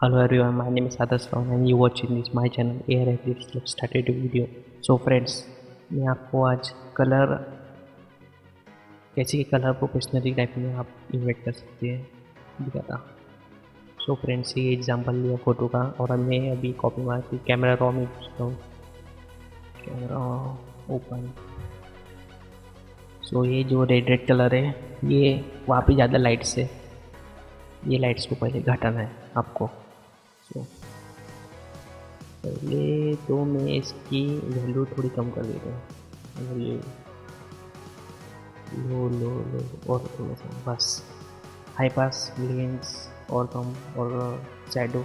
Hello everyone, my name is Adarsh Raut and you watching this my channel AM Adarsh Raut. Started a video. So friends, मैं आपको आज colour कैसे कि colour professionally type में आप InvIT कर सकते हैं दिखाता। सो फ्रेंड्स, ये एग्जांपल लिया फोटो का और मैं अभी कॉपी मार के कैमरा रॉ में पूछता हूँ। Camera open. सो ये जो रेड कलर है ये वहाँ पे ज़्यादा लाइट्स है, ये लाइट्स को पहले घटाना है आपको। सो पहले तो मैं इसकी वैल्यू थोड़ी कम कर देता हूँ, वैल्यू लो लो लो और थोड़ा सा बस। हाई पास लेंस और कम और शैडो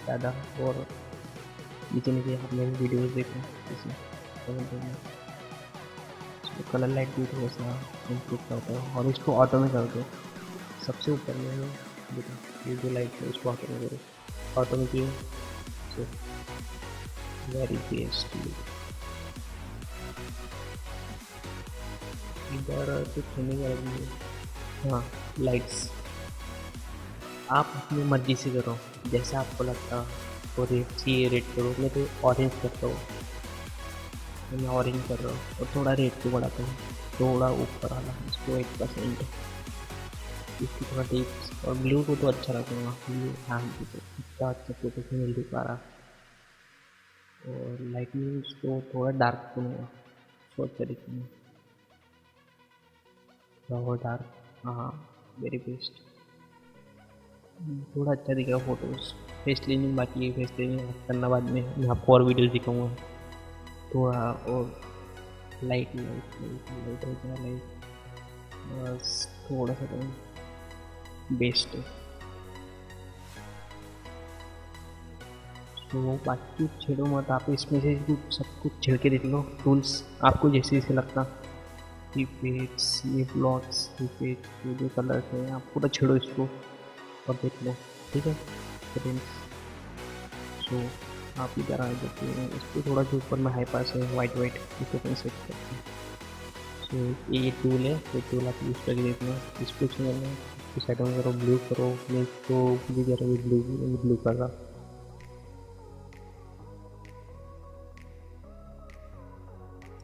ज़्यादा और नीचे नीचे आप मेरी वीडियोस देखो इसमें कलर लाइट भी थोड़ा सा इम्प्रूव करता है और इसको ऑटो में कर दो। सबसे ऊपर में देखो ये जो लाइट है इसको ऑटो में करो, ऑटो में किए तो वेरी बेस्ट। इधर कुछ होने का नहीं है। हाँ, लाइट्स आप अपनी मर्जी से करो, जैसा आपको लगता तो रेड चाहिए रेड करो। मैं तो ऑरेंज करता हूँ, मैं ऑरेंज कर रहा हूँ और थोड़ा रेड को बढ़ाता हूँ, थोड़ा ऊपर वाला इसको 1%, इसकी थोड़ा टिप्स। और ब्लू को तो अच्छा रखूँगा, ब्लू हाँ इतना अच्छा फोटो से मिल पा रहा। और लाइटनिंग को थोड़ा डार्क करूँगा शॉर्ट तरीके में, थोड़ा डार्क। हाँ वेरी बेस्ट, थोड़ा अच्छा दिखेगा फोटोज। फेस क्लीनिंग बाकी है, फेस क्लीनिंग करना बाद में, मैं आपको और वीडियो दिखाऊंगा। थोड़ा और लाइट लाइट लाइट लाइट हो गया लाइट, बस थोड़ा सा तो बेस्ट है। तो बाकी छेड़ो मत आप, इसमें से सब कुछ छेड़ के देख लो टूल्स आपको जैसे जैसे लगता। इफेक्ट्स, ये ब्लॉक्स, इफेक्ट, ये जो कलर्स है आप पूरा छेड़ो इसको और देख लो, ठीक है फ्रेंड्स। सो आप इधर आ जाते हैं, इसको थोड़ा जो ऊपर में हाई पास है वाइट वाइट इसको कहीं सेट करते हैं। सो ये टूल है, ये टूल आप यूज़ करके देखना। इसको करना, इसको साइड में करो, ब्लू करो, मैं इसको भी करो ब्लू ब्लू कर रहा।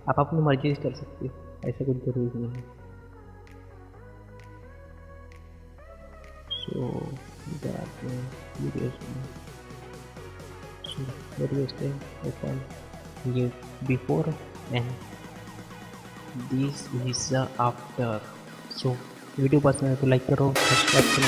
आप अपनी मर्जी से कर सकते हो, ऐसा कुछ जरूरी नहीं है। सो इधर आते हैं वीडियोस में, वीडियोस पे ओपन ये before and this is after. So video पसंद है तो लाइक करो, सब्सक्राइब करो।